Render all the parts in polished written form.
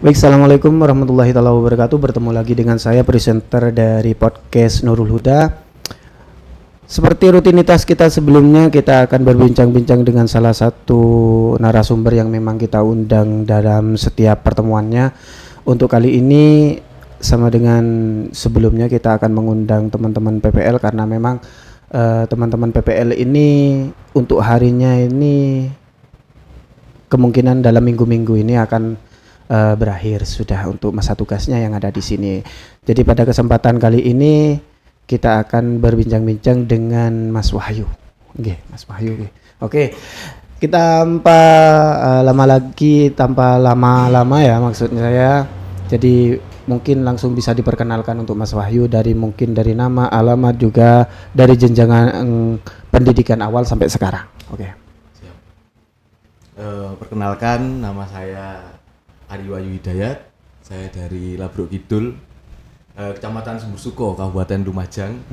Baik, assalamualaikum warahmatullahi taala wabarakatuh. Bertemu lagi dengan saya, presenter dari podcast Nurul Huda. Seperti rutinitas kita sebelumnya, kita akan berbincang-bincang dengan salah satu narasumber yang memang kita undang dalam setiap pertemuannya. Untuk kali ini, sama dengan sebelumnya, kita akan mengundang teman-teman PPL karena memang teman-teman PPL ini untuk harinya ini kemungkinan dalam minggu-minggu ini akan berakhir sudah untuk masa tugasnya yang ada di sini. Jadi pada kesempatan kali ini kita akan berbincang-bincang dengan Mas Wahyu. Oke, Mas Wahyu. Oke. Kita tanpa lama-lama ya maksudnya saya. Jadi mungkin langsung bisa diperkenalkan untuk Mas Wahyu dari nama, alamat juga dari jenjang pendidikan awal sampai sekarang. Oke. Siap. Perkenalkan, nama saya Ari Wahyu Hidayat, saya dari Labruk Kidul, Kecamatan Sumbersuko, Kabupaten Lumajang,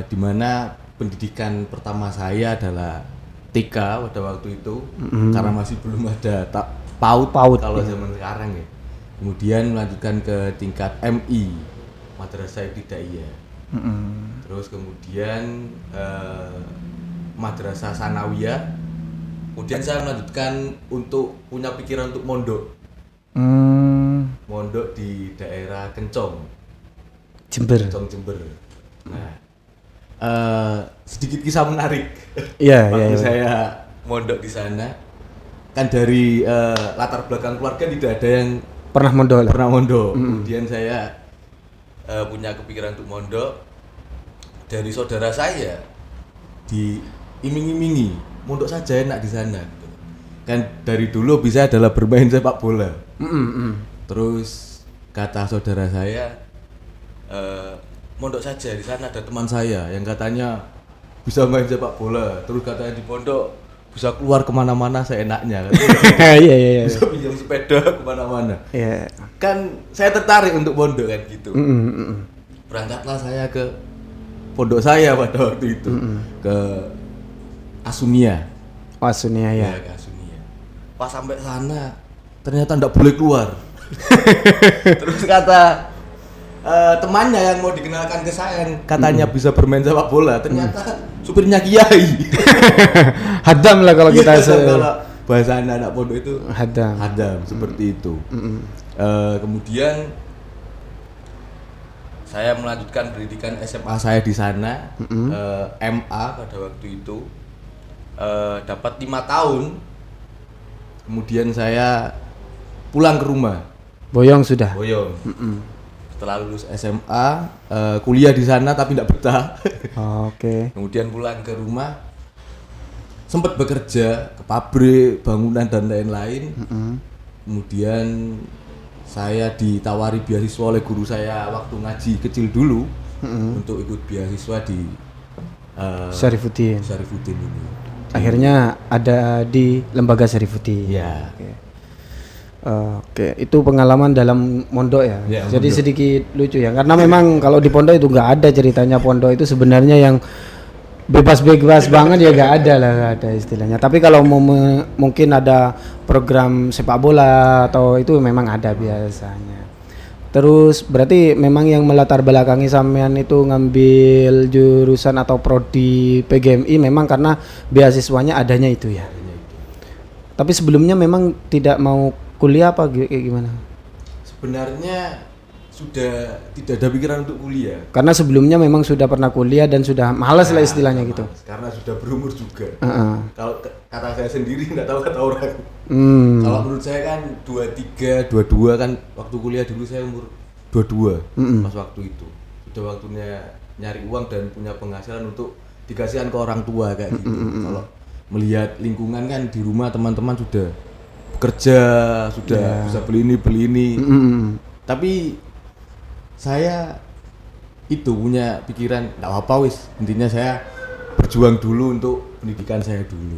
di mana pendidikan pertama saya adalah TK pada waktu itu, karena masih belum ada PAUD kalau zaman sekarang ya. Kemudian melanjutkan ke tingkat MI, Madrasah Ibtidaiyah. Terus kemudian Madrasah Sanawiyah. Kemudian saya melanjutkan untuk punya pikiran untuk mondok di daerah Kencong, Jember. Nah, sedikit kisah menarik. Waktu saya mondok di sana, kan dari latar belakang keluarga tidak ada yang pernah mondok. Kemudian saya punya kepikiran untuk mondok. Dari saudara saya diiming-imingi mondok saja enak di sana. Kan dari dulu bisa adalah bermain sepak bola. Terus kata saudara saya, mondok saja, di sana ada teman saya yang katanya bisa main sepak bola. Terus katanya di pondok bisa keluar kemana-mana seenaknya. Iya. Bisa pinjam sepeda kemana-mana. Kan saya tertarik untuk mondok kan gitu. Berangkatlah saya ke pondok saya pada waktu itu, ke Asunia. Asunia ya. Ke Asunia. Pas sampai sana ternyata enggak boleh keluar. Terus kata temannya yang mau dikenalkan ke saya, katanya bisa bermain sepak bola, ternyata supirnya kiai. Hadam lah kalau kita kalau bahasa anak pondok itu hadam seperti itu. Kemudian saya melanjutkan pendidikan SMA saya di sana, MA pada waktu itu, dapat 5 tahun. Kemudian saya pulang ke rumah. Boyong sudah. Setelah lulus SMA, kuliah di sana tapi tidak betah. Oke. Kemudian pulang ke rumah, sempat bekerja ke pabrik, bangunan dan lain-lain. Kemudian saya ditawari beasiswa oleh guru saya waktu ngaji kecil dulu, untuk ikut beasiswa di Syarifuddin ini. Akhirnya ada di Lembaga Syarifuddin. Ya. Oke, itu pengalaman dalam mondok ya. Jadi mondok. sedikit lucu ya, karena memang kalau di pondok itu nggak ada ceritanya pondok itu sebenarnya yang bebas banget ya, nggak ada istilahnya. Tapi kalau mungkin ada program sepak bola atau itu memang ada biasanya. Terus berarti memang yang melatar belakangi sampean itu ngambil jurusan atau prodi PGMI memang karena beasiswanya adanya itu ya. Tapi sebelumnya memang tidak mau kuliah apa kayak gimana? Sebenarnya sudah tidak ada pikiran untuk kuliah. Karena sebelumnya memang sudah pernah kuliah dan sudah malas lah istilahnya gitu. Karena sudah berumur juga. Kalau kata saya sendiri nggak tahu kata orang. Kalau menurut saya kan 23, 22 kan waktu kuliah dulu saya umur 22 pas waktu itu. Sudah waktunya nyari uang dan punya penghasilan untuk dikasihkan ke orang tua kayak gitu. Kalau melihat lingkungan kan di rumah teman-teman sudah bekerja, sudah bisa beli ini. Tapi saya itu punya pikiran nggak apa-apa wis, intinya saya berjuang dulu untuk pendidikan saya dulu.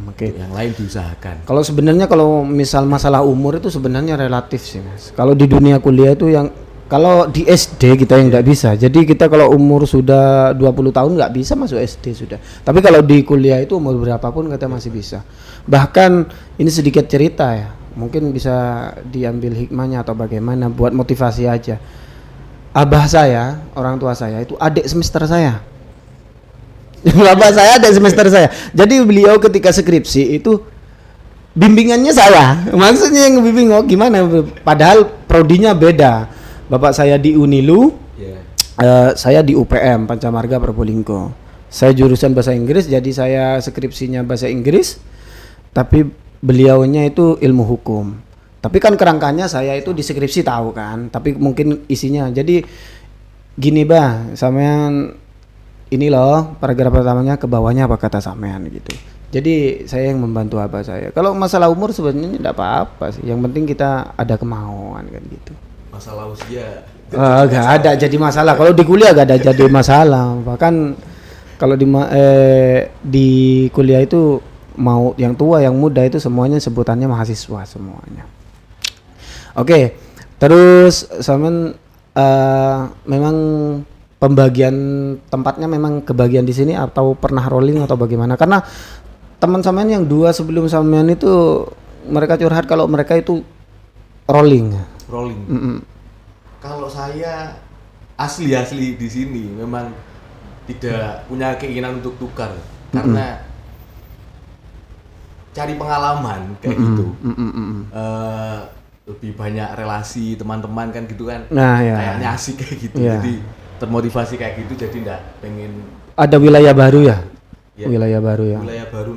Oke. Yang lain diusahakan. Kalau sebenarnya kalau misal masalah umur itu sebenarnya relatif sih Mas. Kalau di dunia kuliah itu yang kalau di SD kita yang nggak bisa. Jadi kita kalau umur sudah 20 tahun nggak bisa masuk SD sudah. Tapi kalau di kuliah itu umur berapapun kita masih bisa. Bahkan ini sedikit cerita ya. Mungkin bisa diambil hikmahnya atau bagaimana buat motivasi aja. Abah saya, orang tua saya itu adik semester saya. Bapak saya adik semester saya. Jadi beliau ketika skripsi itu bimbingannya saya. Maksudnya yang bimbing gimana? Padahal prodinya beda. Bapak saya di Unilu, saya di UPM Pancamarga Probolinggo. Saya jurusan bahasa Inggris, jadi saya skripsinya bahasa Inggris. Tapi beliaunya itu ilmu hukum. Tapi kan kerangkanya saya itu di skripsi tahu kan. Tapi mungkin isinya. Jadi gini bah, sampean ini loh paragraf pertamanya ke bawahnya apa kata sampean gitu. Jadi saya yang membantu abah saya. Kalau masalah umur sebenarnya tidak apa-apa sih. Yang penting kita ada kemauan kan gitu. Masalah usia Gak ada jadi masalah. Kalau di kuliah gak ada jadi masalah. Bahkan kalau di kuliah itu mau yang tua yang muda itu semuanya sebutannya mahasiswa semuanya. Oke, terus sampean memang pembagian tempatnya memang kebagian di sini atau pernah rolling atau bagaimana? Karena teman sampean yang dua sebelum sampean itu mereka curhat kalau mereka itu rolling. Kalau saya asli di sini memang tidak punya keinginan untuk tukar karena cari pengalaman kayak gitu. Lebih banyak relasi teman-teman kan gitu kan. Nah, ya. Kayaknya asik kayak gitu. Ya. Jadi termotivasi kayak gitu jadi enggak pengen ada wilayah baru ya? Ya. Wilayah baru ya. Wilayah baru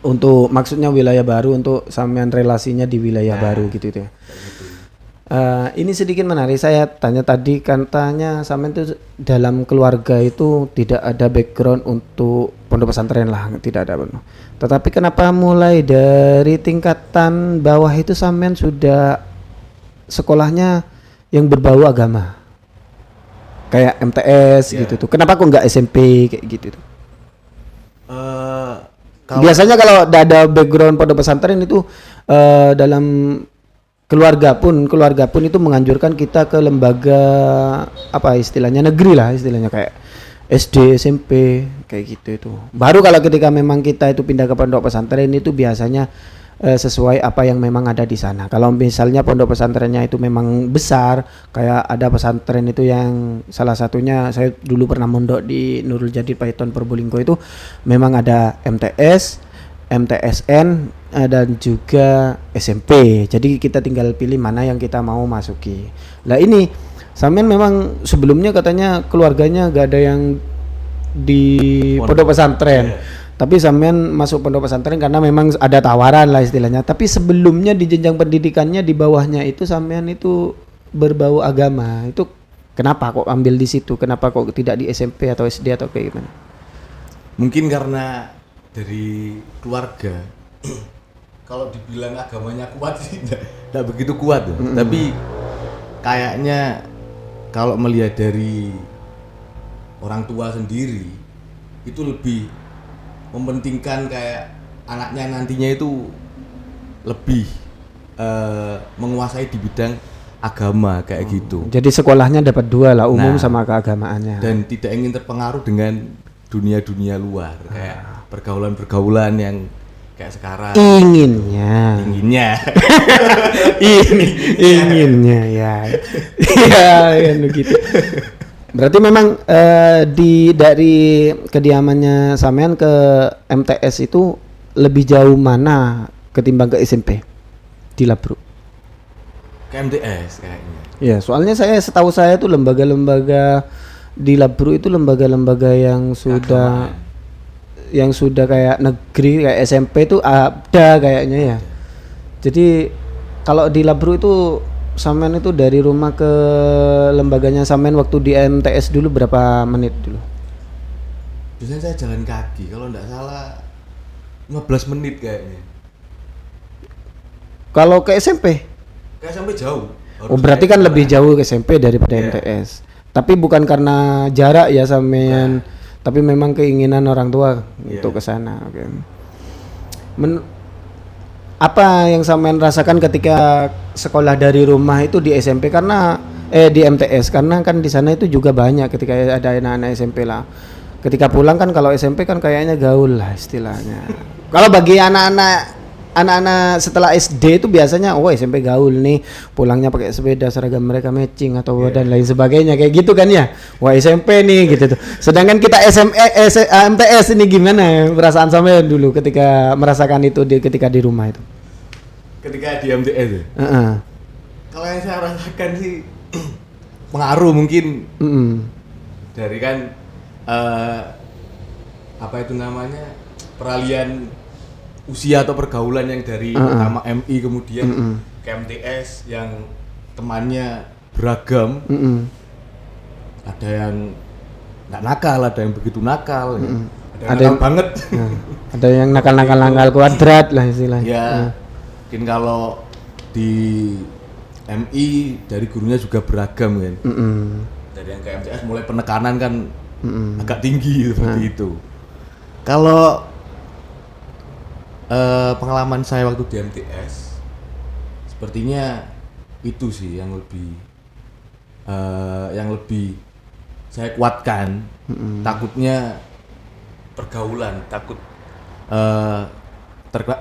untuk maksudnya wilayah baru untuk sampean relasinya di wilayah baru gitu ya. Gitu. Ini sedikit menarik, saya tanya tadi katanya sampean itu dalam keluarga itu tidak ada background untuk pondok pesantren lah, tidak ada benar. Tetapi kenapa mulai dari tingkatan bawah itu sampean sudah sekolahnya yang berbau agama? Kayak MTS gitu tuh. Kenapa kok nggak SMP kayak gitu tuh? Biasanya kalau ada background pondok pesantren itu dalam keluarga pun itu menganjurkan kita ke lembaga apa istilahnya negeri lah istilahnya kayak SD, SMP kayak gitu itu. Baru kalau ketika memang kita itu pindah ke pondok pesantren itu biasanya sesuai apa yang memang ada di sana. Kalau misalnya pondok pesantrennya itu memang besar, kayak ada pesantren itu yang salah satunya saya dulu pernah mondok di Nurul Jadid Paiton Probolinggo itu memang ada MTS, MTSN dan juga SMP. Jadi kita tinggal pilih mana yang kita mau masuki. Lah ini sampean memang sebelumnya katanya keluarganya gak ada yang di pondok pesantren. Tapi sampean masuk pondok pesantren karena memang ada tawaran lah istilahnya. Tapi sebelumnya di jenjang pendidikannya di bawahnya itu sampean itu berbau agama. Itu kenapa kok ambil di situ? Kenapa kok tidak di SMP atau SD atau kayak gimana? Mungkin karena dari keluarga kalau dibilang agamanya kuat sih tidak begitu kuat ya. Tapi kayaknya kalau melihat dari orang tua sendiri itu lebih mementingkan kayak anaknya nantinya itu lebih menguasai di bidang agama kayak gitu. Jadi sekolahnya dapat dua lah, umum sama keagamaannya. Dan tidak ingin terpengaruh dengan dunia luar kayak pergaulan yang kayak sekarang. Inginnya ya. Ya gitu. Berarti memang dari kediamannya sampean ke MTS itu lebih jauh mana ketimbang ke SMP di Labru? Ke MTS kayaknya. Ya, soalnya setahu saya tuh lembaga-lembaga di Labru itu lembaga-lembaga yang sudah kayak negeri kayak SMP itu ada kayaknya ya. Jadi kalau di Labru itu sampean itu dari rumah ke lembaganya sampean waktu di MTS dulu berapa menit dulu? Biasanya saya jalan kaki, kalau enggak salah 15 menit kayaknya. Kalau ke SMP? Ke SMP jauh. Oh berarti kan lebih jauh ke SMP daripada MTS. Tapi bukan karena jarak ya sampean, tapi memang keinginan orang tua untuk ke sana. Oke. Apa yang sampean rasakan ketika sekolah dari rumah itu di SMP karena di MTS karena kan di sana itu juga banyak ketika ada anak-anak SMP lah. Ketika pulang kan kalau SMP kan kayaknya gaul lah istilahnya. Kalau bagi anak-anak anak-anak setelah SD itu biasanya SMP gaul nih, pulangnya pakai sepeda, seragam mereka matching atau dan lain sebagainya kayak gitu kan ya. Wah SMP nih gitu tuh. Sedangkan kita MTS ini gimana perasaan sampean dulu ketika merasakan itu ketika di rumah itu? Ketika di MTS ya? Kalau yang saya rasakan sih pengaruh mungkin dari kan apa itu namanya peralihan usia atau pergaulan yang dari pertama MI kemudian ke MTS yang temannya beragam, ada yang nggak nakal, ada yang begitu nakal, ada yang nakal banget, ada yang nakal kuadrat lah istilahnya. Ya, mungkin kalau di MI dari gurunya juga beragam kan, dari yang ke MTS mulai penekanan kan agak tinggi seperti itu. Kalau pengalaman saya waktu di MTS sepertinya itu sih yang lebih saya kuatkan. Takutnya pergaulan, takut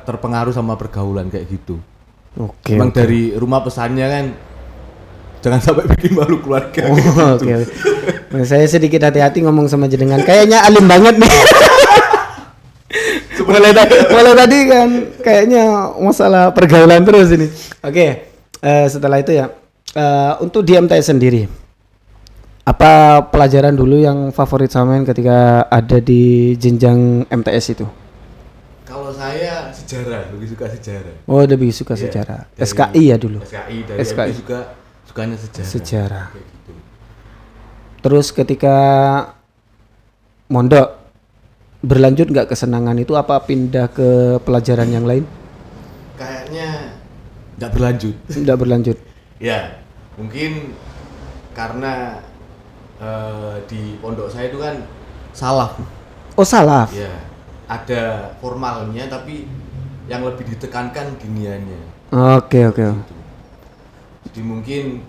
terpengaruh sama pergaulan kayak gitu. Memang dari rumah pesannya kan jangan sampai bikin malu keluarga. Oke. Saya sedikit hati-hati ngomong sama jenengan. Kayaknya alim banget nih. mulai tadi kan kayaknya masalah pergaulan terus ini. Oke. Setelah itu ya untuk di MTS sendiri, apa pelajaran dulu yang favorit sampean ketika ada di jenjang MTS itu? Kalau saya sejarah, lebih suka sejarah. Oh, lebih suka sejarah. SKI ya dulu. SKI dari SKI juga sukanya sejarah. Sejarah. Kayak gitu. Terus ketika mondok berlanjut nggak kesenangan itu, apa pindah ke pelajaran yang lain? Kayaknya nggak berlanjut. Nggak berlanjut. Ya, mungkin karena di pondok saya itu kan salaf. Oh, salaf. Ya, ada formalnya tapi yang lebih ditekankan giniannya. Oke. Jadi mungkin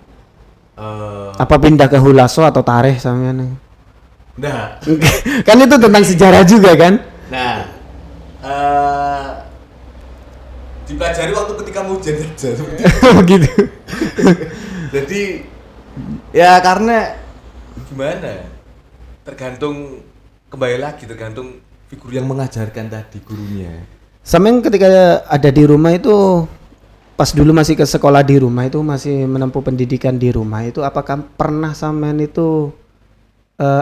apa pindah ke hulaso atau tareh sampean? Nah, kan itu tentang sejarah juga kan? Nah, dipelajari waktu ketika mau ujian saja. Begitu. Jadi ya karena gimana? Tergantung figur yang mengajarkan tadi, gurunya. Sampean ketika ada di rumah itu, pas dulu masih ke sekolah di rumah itu, masih menempuh pendidikan di rumah itu, apakah pernah sampean itu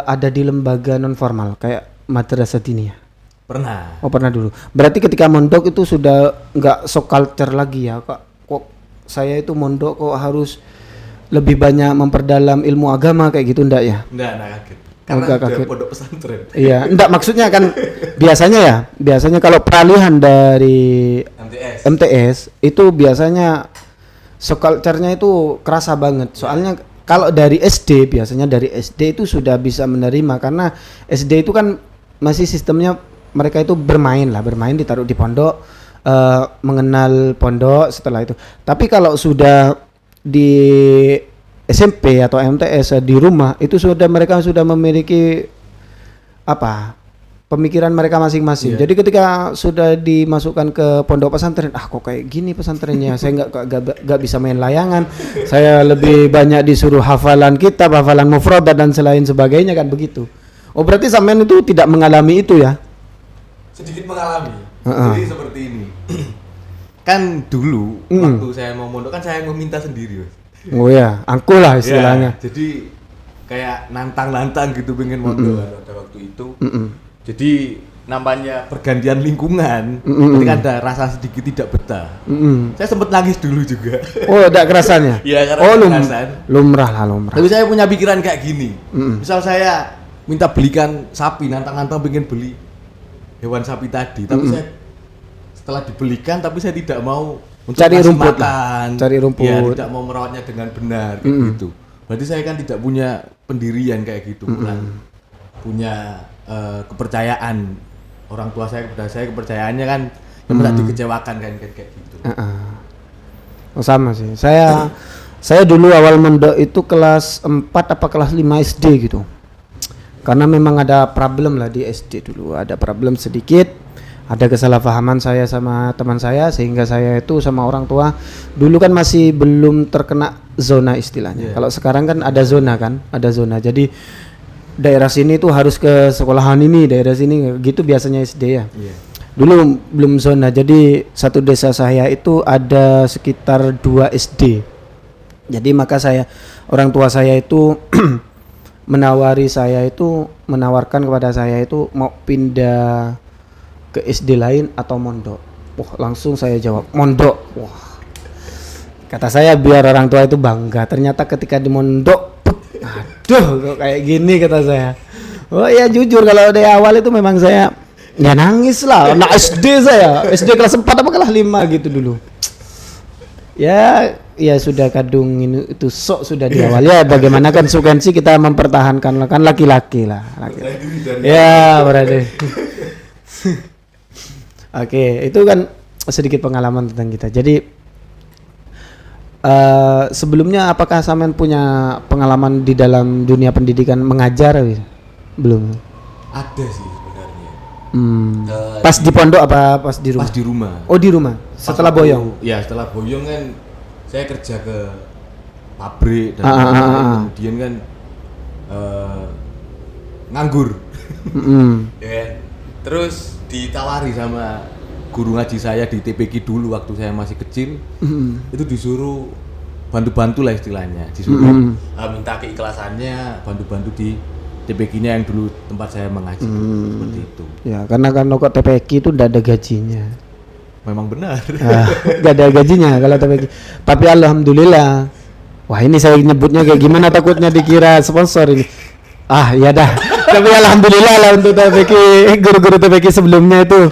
ada di lembaga non formal kayak madrasah diniyah? Pernah. Oh, pernah dulu. Berarti ketika mondok itu sudah nggak so culture lagi ya, kok saya itu mondok kok harus lebih banyak memperdalam ilmu agama kayak gitu, enggak ya? Enggak kaget. Karena kaget. Pondok pesantren. Iya, enggak, maksudnya kan biasanya kalau peralihan dari MTS itu biasanya so culture-nya itu kerasa banget. Soalnya kalau dari SD, biasanya dari SD itu sudah bisa menerima, karena SD itu kan masih sistemnya mereka itu bermain ditaruh di pondok, mengenal pondok setelah itu. Tapi kalau sudah di SMP atau MTS di rumah itu mereka sudah memiliki pemikiran mereka masing-masing. Jadi ketika sudah dimasukkan ke pondok pesantren, kok kayak gini pesantrennya, saya nggak bisa main layangan, saya lebih banyak disuruh hafalan kitab, hafalan mufradat dan selain sebagainya kan begitu. Oh, berarti sampean itu tidak mengalami itu ya? Sedikit mengalami. Jadi seperti ini. Kan dulu waktu saya mau mondok kan saya meminta sendiri, Mas. Oh ya, angkuh lah istilahnya. Ya, jadi kayak nantang gitu pengen mondok pada waktu itu. Jadi namanya pergantian lingkungan, ketika ada rasa sedikit tidak betah. Saya sempat nangis dulu juga. Oh, ada kerasannya? Iya, karena lumrah. Tapi saya punya pikiran kayak gini. Misal saya minta belikan sapi, nantang-nantang pengen beli hewan sapi tadi, tapi saya setelah dibelikan tapi saya tidak mau cari rumput makan, cari rumput. Ya, tidak mau merawatnya dengan benar kayak gitu. Berarti saya kan tidak punya pendirian kayak gitu, punya kepercayaan orang tua saya kepada saya, kepercayaannya kan yang tidak dikecewakan kan kayak gitu. Oh, sama sih. Saya dulu awal mondok itu kelas 4 apa kelas 5 SD gitu. Karena memang ada problem lah di SD dulu, ada problem sedikit. ada kesalahpahaman saya sama teman saya sehingga saya itu sama orang tua dulu kan masih belum terkena zona istilahnya. Kalau sekarang kan ada zona kan, ada zona. Jadi daerah sini tuh harus ke sekolahan ini, daerah sini gitu biasanya SD ya. Dulu belum zona. Jadi satu desa saya itu ada sekitar 2 SD. Jadi maka orang tua saya itu menawarkan kepada saya itu mau pindah ke SD lain atau mondok. Wah, langsung saya jawab mondok. Wah, kata saya biar orang tua itu bangga. Ternyata ketika di mondok, aduh kok kayak gini kata saya. Oh ya jujur kalau dari awal itu memang saya ya nangis lah. Anak SD saya, SD kelas 4 apa kelas 5 gitu dulu. Ya sudah kadung ini itu sok sudah di awal ya. Bagaimana konsekuensi kita mempertahankan kan laki-laki lah. Ya berarti. Oke, itu kan sedikit pengalaman tentang kita. Jadi sebelumnya apakah Samen punya pengalaman di dalam dunia pendidikan mengajar? Belum. Ada sih sebenarnya. Pas di pondok apa pas di rumah? Pas di rumah. Oh di rumah. Setelah boyong. Ya setelah boyong kan saya kerja ke pabrik dan kemudian kan nganggur. Ya. Terus ditawari sama guru ngaji saya di TPQ dulu waktu saya masih kecil. Itu disuruh bantu-bantu lah istilahnya, disuruh minta keikhlasannya bantu-bantu di TPQ-nya yang dulu tempat saya mengaji seperti itu. Ya karena kan kok TPQ itu tidak ada gajinya. Memang benar. Gak ada gajinya kalau TPQ. Tapi alhamdulillah. Wah ini saya nyebutnya kayak gimana takutnya dikira sponsor ini. Ya dah. Tapi alhamdulillah lah untuk TPQ, guru-guru TPQ sebelumnya itu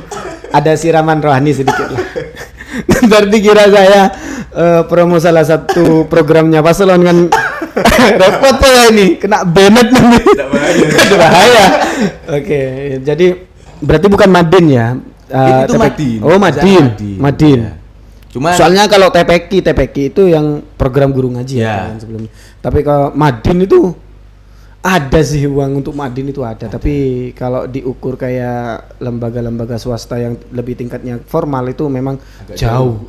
ada siraman rohani sedikit lah. Ntar dikira saya promo salah satu programnya Paslon kan. Repot ya ini, kena banned nanti. Bahaya. Oke, jadi berarti bukan Madin ya? Itu Madin. Oh Madin. Ya. Cuma soalnya kalau TPQ itu yang program guru ngaji ya kan sebelumnya. Tapi kalau Madin itu ada sih uang untuk Madin itu ada. Tapi kalau diukur kayak lembaga-lembaga swasta yang lebih tingkatnya formal itu memang jauh.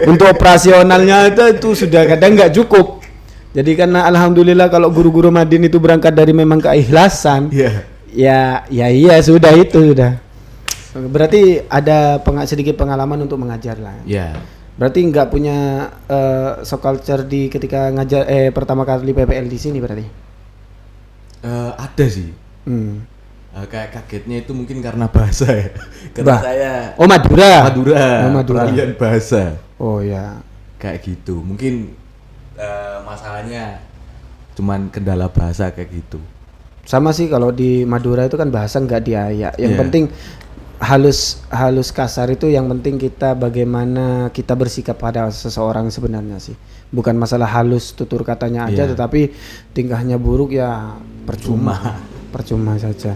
Untuk operasionalnya itu sudah kadang nggak cukup. Jadi karena alhamdulillah kalau guru-guru Madin itu berangkat dari memang keikhlasan. Ya sudah itu sudah. Berarti ada sedikit pengalaman untuk mengajar lah. Berarti nggak punya soft culture di ketika ngajar pertama kali PPL di sini berarti? Ada sih. Kayak kagetnya itu mungkin karena bahasa ya. Karena saya Madura. Peralihan bahasa. Oh ya. Kayak gitu. Mungkin masalahnya cuman kendala bahasa kayak gitu. Sama sih kalau di Madura itu kan bahasa nggak diayak. Yang penting halus kasar itu yang penting kita bagaimana kita bersikap pada seseorang sebenarnya sih. Bukan masalah halus tutur katanya aja tetapi tingkahnya buruk ya percuma saja.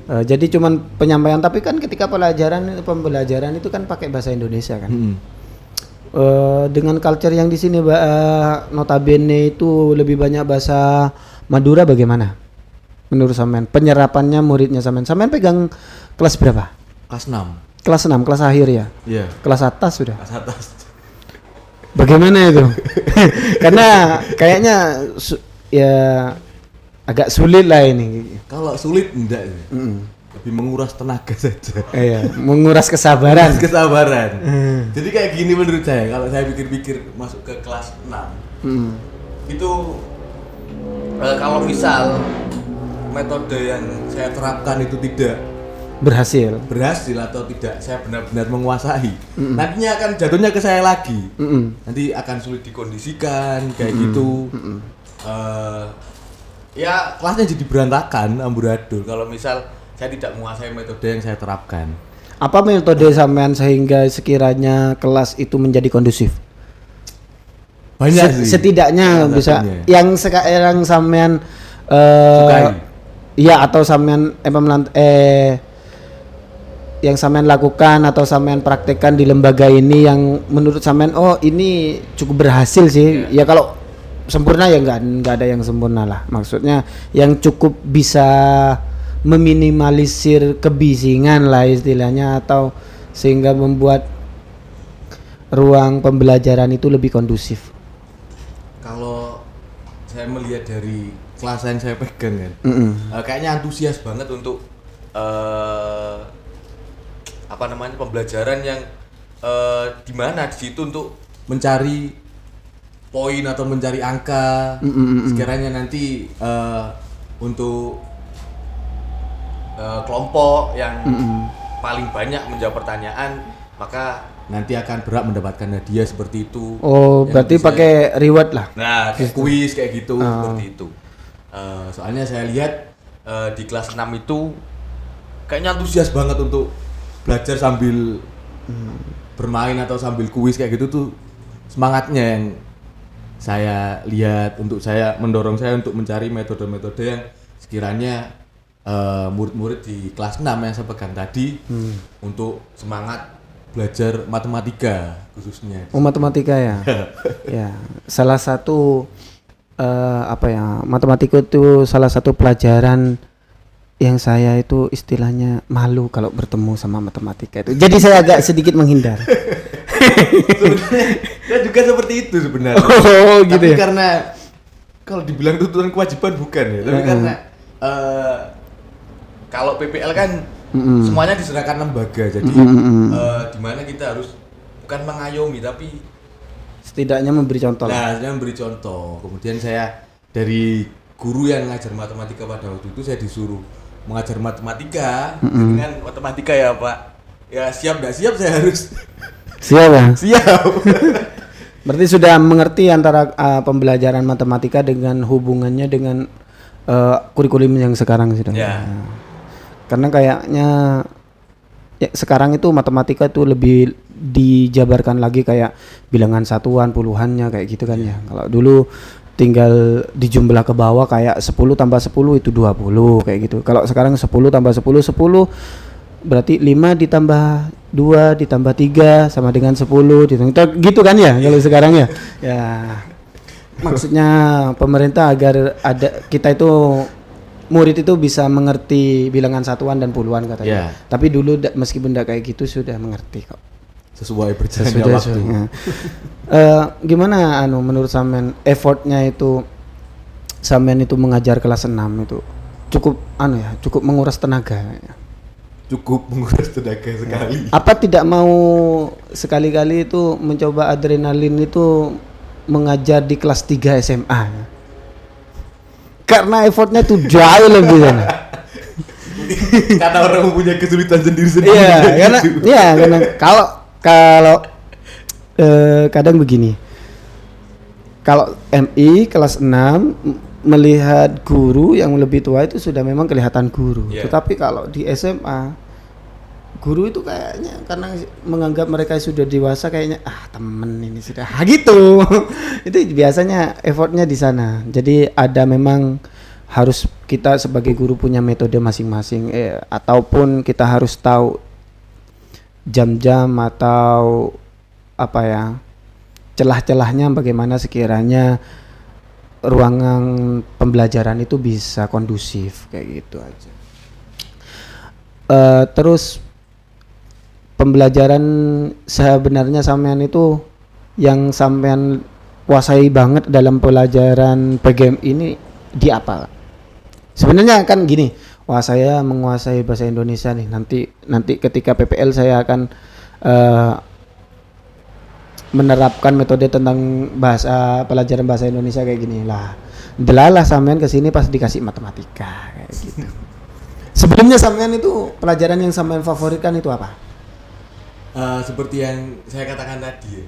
Jadi cuman penyampaian tapi kan ketika pembelajaran itu kan pakai bahasa Indonesia kan. Dengan culture yang di sini notabene itu lebih banyak bahasa Madura bagaimana? Menurut Samen penyerapannya muridnya Samen pegang kelas berapa? Kelas 6. Kelas akhir ya? Iya. Kelas atas sudah? Kelas atas. Bagaimana itu? Karena kayaknya ya agak sulit lah ini. Kalau sulit enggak. Lebih menguras tenaga saja. Iya, menguras kesabaran. Jadi kayak gini menurut saya, kalau saya pikir-pikir masuk ke kelas 6. Itu kalau misal metode yang saya terapkan itu tidak berhasil atau tidak saya benar-benar menguasai, nantinya akan jatuhnya ke saya lagi. Nanti akan sulit dikondisikan kayak gitu. Ya kelasnya jadi berantakan, amburadul kalau misal saya tidak menguasai metode yang saya terapkan. Apa metode Samen sehingga sekiranya kelas itu menjadi kondusif? Banyak sih. Setidaknya bisa yang sekarang Samen sukai. Iya atau Samen yang Samen lakukan atau Samen praktekkan di lembaga ini yang menurut Samen ini cukup berhasil sih. Ya kalau sempurna ya nggak ada yang sempurna lah. Maksudnya yang cukup bisa meminimalisir kebisingan lah istilahnya, atau sehingga membuat ruang pembelajaran itu lebih kondusif? Kalau saya melihat dari kelas yang saya pegang kan, kayaknya antusias banget untuk pembelajaran yang di mana di situ untuk mencari poin atau mencari angka. Sekiranya nanti untuk kelompok yang paling banyak menjawab pertanyaan, maka nanti akan berhak mendapatkan hadiah seperti itu. Oh, berarti pakai reward lah. Nah, kayak kuis kayak gitu, seperti itu. Soalnya saya lihat di kelas 6 itu kayaknya antusias banget untuk belajar sambil bermain atau sambil kuis kayak gitu tuh, semangatnya yang saya lihat, mendorong saya untuk mencari metode-metode yang sekiranya murid-murid di kelas 6 yang saya pegang tadi untuk semangat belajar matematika khususnya. Oh, matematika ya. Ya, salah satu matematika itu salah satu pelajaran yang saya itu istilahnya malu kalau bertemu sama matematika itu. Jadi saya agak sedikit menghindar. Sebenarnya saya juga seperti itu sebenarnya. Oh, gitu. Tapi ya? karena kalau dibilang tuntutan kewajiban bukan ya, tapi karena kalau PPL kan semuanya diserahkan lembaga, jadi di mana kita harus bukan mengayomi tapi setidaknya memberi contoh. Nah, saya memberi contoh. Kemudian saya dari guru yang ngajar matematika pada waktu itu, saya disuruh mengajar matematika dengan matematika ya Pak. Ya siap nggak siap saya harus siap ya. Siap. Berarti sudah mengerti antara pembelajaran matematika dengan hubungannya dengan kurikulum yang sekarang sudah. Ya. Karena kayaknya ya, sekarang itu matematika itu lebih dijabarkan lagi kayak bilangan satuan, puluhannya kayak gitu kan ya. Kalau dulu tinggal dijumlah ke bawah kayak 10 tambah 10 itu 20 kayak gitu. Kalau sekarang 10 tambah 10 berarti 5 ditambah 2 ditambah 3 sama dengan 10 gitu kan ya kalau sekarang ya. Ya. Maksudnya pemerintah agar ada kita itu murid itu bisa mengerti bilangan satuan dan puluhan katanya. Tapi dulu meskipun tidak kayak gitu sudah mengerti kok. Sesuai berjalannya waktu. Gimana menurut Samen effortnya itu Samen itu mengajar kelas 6 itu cukup menguras tenaga. Cukup menguras tenaga sekali. Apa tidak mau sekali-kali itu mencoba adrenalin itu mengajar di kelas 3 SMA? Karena effortnya tuh jauh lebih sana. Karena orang mempunyai kesulitan sendiri-sendiri. Iya, karena kalau kadang begini. Kalau MI kelas 6 melihat guru yang lebih tua itu sudah memang kelihatan guru. Tetapi kalau di SMA guru itu kayaknya karena menganggap mereka sudah dewasa kayaknya temen ini sudah gitu. Itu biasanya effortnya di sana. Jadi ada memang harus kita sebagai guru punya metode masing-masing ataupun kita harus tahu jam-jam atau celah-celahnya bagaimana sekiranya ruangan pembelajaran itu bisa kondusif kayak gitu aja. Terus pembelajaran sebenarnya sampean itu yang sampean kuasai banget dalam pelajaran PGM ini di apa? Sebenarnya kan gini, saya menguasai bahasa Indonesia nih, nanti ketika PPL saya akan menerapkan metode tentang pelajaran bahasa Indonesia kayak gini lah. Delalah sampean kesini pas dikasih matematika kayak gitu. Sebelumnya sampean itu pelajaran yang sampean favoritkan itu apa? Seperti yang saya katakan tadi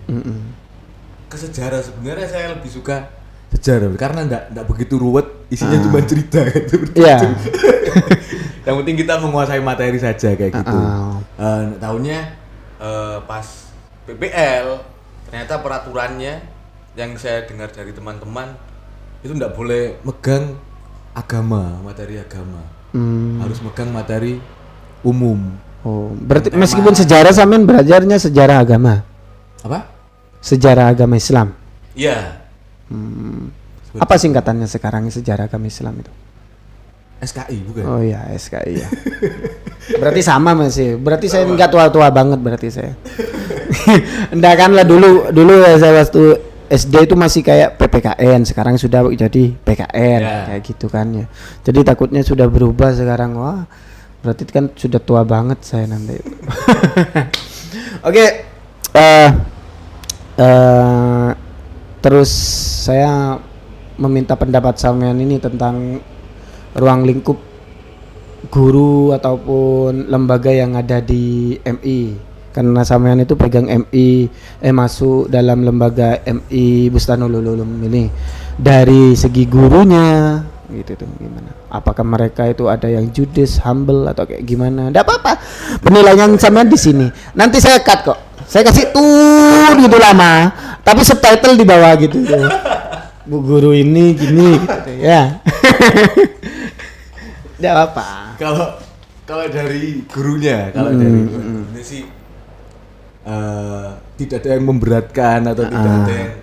kesejarah sebenarnya saya lebih suka sejarah karena enggak begitu ruwet, isinya cuma cerita gitu. Yang penting kita menguasai materi saja kayak gitu. Tahunnya pas PPL ternyata peraturannya yang saya dengar dari teman-teman itu enggak boleh megang materi agama. Harus megang materi umum. Oh, berarti meskipun sejarah sampean belajarnya sejarah agama. Apa? Sejarah agama Islam. Iya. Apa singkatannya sekarang sejarah agama Islam itu? SKI bukan? Oh iya, SKI ya. Berarti sama masih. Berarti saya enggak tua-tua banget berarti saya. Enggak kan lah dulu ya saya waktu SD itu masih kayak PPKN, sekarang sudah jadi PKN kayak gitu kan ya. Jadi takutnya sudah berubah sekarang. Wah, berarti kan sudah tua banget saya nanti. Oke. Terus saya meminta pendapat sampean ini tentang ruang lingkup guru ataupun lembaga yang ada di MI, karena sampean itu pegang MI masuk dalam lembaga MI Bustanul Ulum ini. Dari segi gurunya gitu tuh gimana, apakah mereka itu ada yang judes, humble atau kayak gimana? Nggak apa-apa, penilaian sampean di sini, nanti saya cut kok, saya kasih tuh gitu lama tapi subtitle di bawah gitu tuh. Bu guru ini gini gitu ya. Nggak apa. Kalau dari gurunya, dari gurunya sih tidak ada yang memberatkan atau tidak ada yang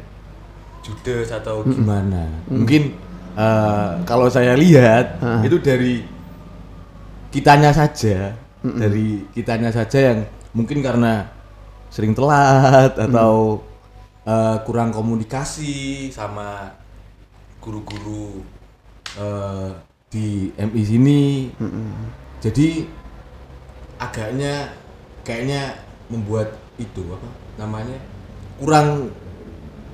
judes atau gimana. Mungkin kalau saya lihat itu dari kitanya saja, yang mungkin karena sering telat atau kurang komunikasi sama guru-guru di MI sini. Jadi kayaknya membuat itu kurang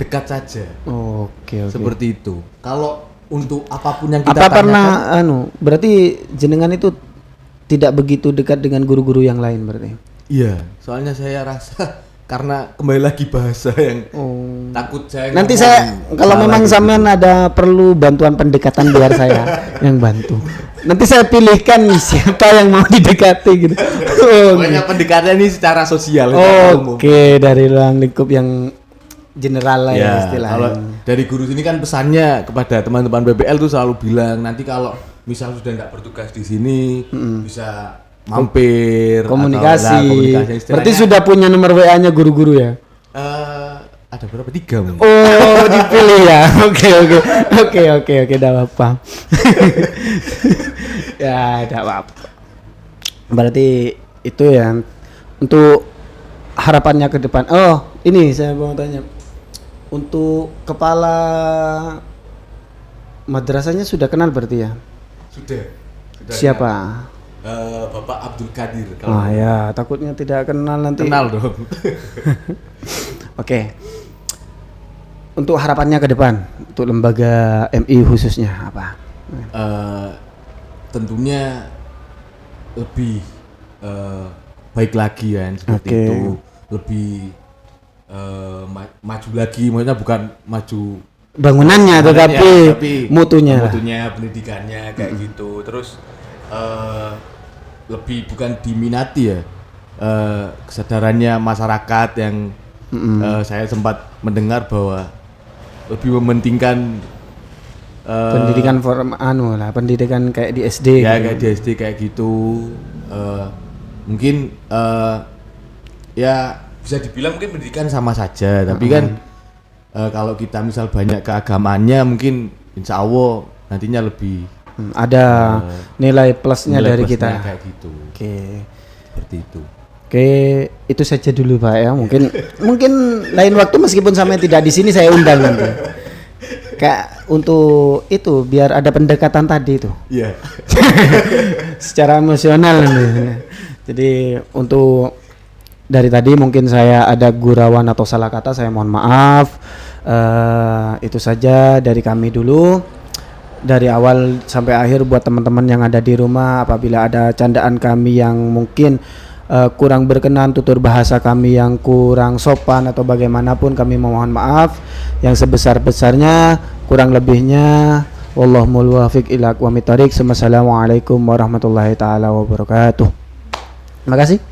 dekat saja. Oke. Seperti itu. Kalau untuk apapun yang kita tanyakan, pernah berarti jenengan itu tidak begitu dekat dengan guru-guru yang lain berarti? Iya, soalnya saya rasa karena kembali lagi bahasa yang takut saya. Nanti saya kalau memang sampean ada perlu bantuan pendekatan biar saya yang bantu. Nanti saya pilihkan siapa yang mau didekati gitu. Pokoknya pendekatan ini secara sosial. Oke, dari ruang lingkup yang general lah ya istilahnya. Kalau dari guru sini kan pesannya kepada teman-teman BBL tuh selalu bilang, nanti kalau misal sudah tidak bertugas di sini bisa mampir komunikasi. Berarti sudah punya nomor WA-nya guru-guru ya? Ada berapa? 3 mungkin. Oh, dipilih ya. Oke, enggak apa-apa. Ya, enggak apa-apa. Berarti itu ya untuk harapannya ke depan. Oh, ini saya mau tanya. Untuk kepala madrasahnya sudah kenal berarti ya? Sudah Siapa? Bapak Abdul Qadir. Ya, takutnya tidak kenal nanti. Kenal dong. Oke. Untuk harapannya ke depan untuk lembaga MI khususnya apa? Tentunya lebih baik lagi ya seperti itu, lebih maju lagi, maksudnya bukan maju bangunannya tapi mutunya, pendidikannya kayak gitu. Terus lebih bukan diminati ya, kesadarannya masyarakat yang saya sempat mendengar bahwa lebih mementingkan pendidikan pendidikan kayak di SD ya gitu. Kayak di SD kayak gitu. Mungkin ya bisa dibilang mungkin pendidikan sama saja, tapi kan kalau kita misal banyak keagamaannya mungkin insya Allah nantinya lebih ada nilai plusnya dari kita kayak gitu. Oke. Seperti itu. Oke, itu saja dulu Pak ya. Mungkin lain waktu meskipun sampai tidak di sini saya undang nanti. Kayak untuk itu biar ada pendekatan tadi itu. Iya. Secara emosional nih. Jadi untuk dari tadi mungkin saya ada gurauan atau salah kata, saya mohon maaf. Itu saja dari kami dulu. Dari awal sampai akhir buat teman-teman yang ada di rumah, apabila ada candaan kami yang mungkin kurang berkenan, tutur bahasa kami yang kurang sopan atau bagaimanapun, kami memohon maaf yang sebesar-besarnya. Kurang lebihnya wallahul muwaffiq ila aqwamit thoriq. Wassalamualaikum warahmatullahi taala wabarakatuh. Terima kasih.